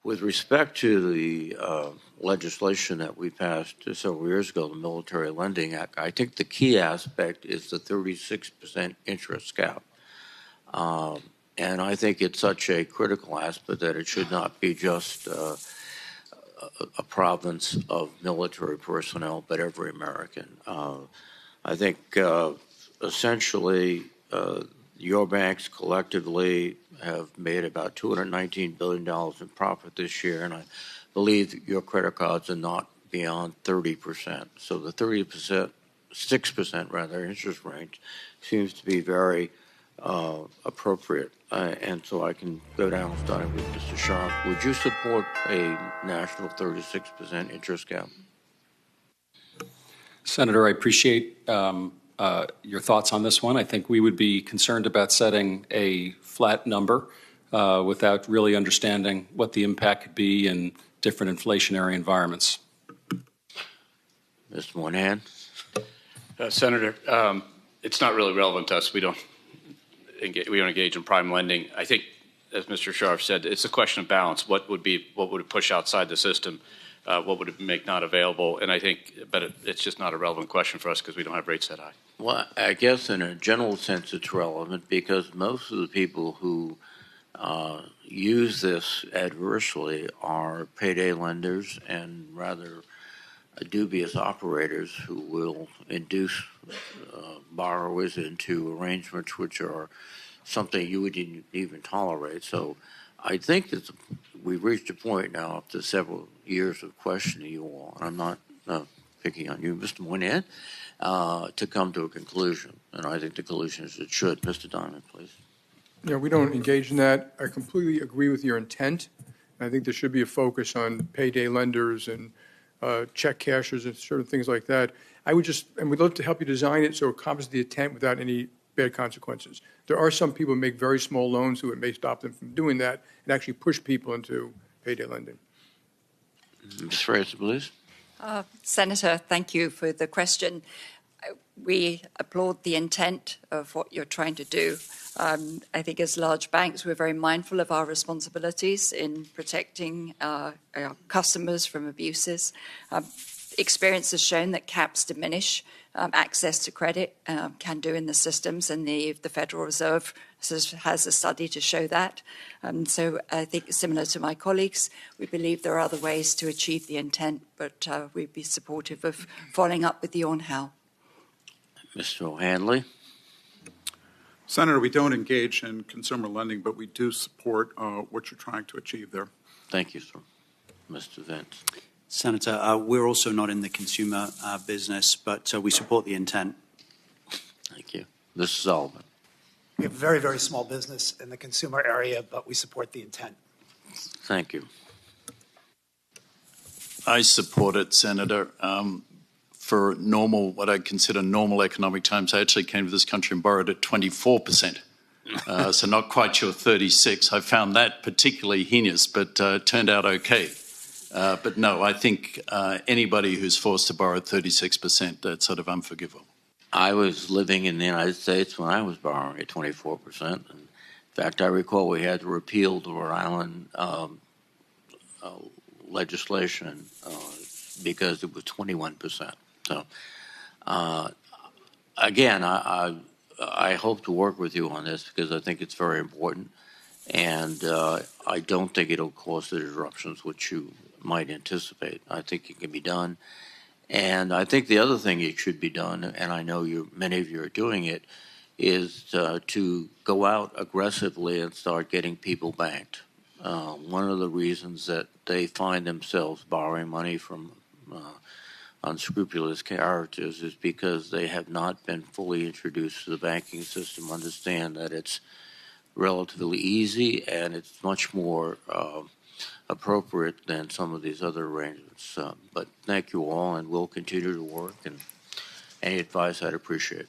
With respect to the legislation that we passed several years ago, the Military Lending Act, I think the key aspect is the 36% interest cap. And I think it's such a critical aspect that it should not be just a province of military personnel, but every American. I think essentially your banks collectively have made about $219 billion in profit this year, and I believe your credit cards are not beyond 30%. So the 30%, 6% rather, interest range seems to be very appropriate. And so I can go down starting with Mr. Sharp. Would you support a national 36% interest cap? Senator, I appreciate your thoughts on this one. I think we would be concerned about setting a flat number without really understanding what the impact could be in different inflationary environments. Mr. Moynihan? Senator, it's not really relevant to us. We don't engage in prime lending. I think, as Mr. Sharf said, it's a question of balance. What would it push outside the system? What would it make not available? And I think, but it's just not a relevant question for us because we don't have rates that high. Well, I guess in a general sense it's relevant because most of the people who use this adversely are payday lenders and rather dubious operators who will induce borrowers into arrangements which are something you wouldn't even tolerate. So I think that we've reached a point now after several years of questioning you all, and I'm not picking on you, Mr. Moynihan, to come to a conclusion. And I think the conclusion is it should. Mr. Diamond, please. Yeah, we don't engage in that. I completely agree with your intent. I think there should be a focus on payday lenders and check cashers and certain things like that. And we'd love to help you design it so it accomplishes the intent without any bad consequences. There are some people who make very small loans who it may stop them from doing that and actually push people into payday lending. Ms. Fraser, please. Senator, thank you for the question. We applaud the intent of what you're trying to do. I think as large banks, we're very mindful of our responsibilities in protecting our customers from abuses. Experience has shown that caps diminish access to credit, can do in the systems, and the Federal Reserve has a study to show that. So I think similar to my colleagues, we believe there are other ways to achieve the intent, but we'd be supportive of following up with you on how. Mr. O'Hanley. Senator, we don't engage in consumer lending, but we do support what you're trying to achieve there. Thank you, sir. Mr. Vince. Senator, we're also not in the consumer business, but we support the intent. Thank you. Mr. Sullivan. We have a very, very small business in the consumer area, but we support the intent. Thank you. I support it, Senator. For normal, what I consider normal economic times, I actually came to this country and borrowed at 24%. So not quite your 36. I found that particularly heinous, but turned out okay. But no, I think anybody who's forced to borrow at 36%, that's sort of unforgivable. I was living in the United States when I was borrowing at 24%. In fact, I recall we had to repeal the Rhode Island legislation because it was 21%. So, again, I hope to work with you on this because I think it's very important. And I don't think it'll cause the disruptions which you might anticipate. I think it can be done. And I think the other thing it should be done, and I know many of you are doing it, is to go out aggressively and start getting people banked. One of the reasons that they find themselves borrowing money from unscrupulous characters is because they have not been fully introduced to the banking system, understand that it's relatively easy and it's much more appropriate than some of these other arrangements. But thank you all, and we'll continue to work, and any advice I'd appreciate.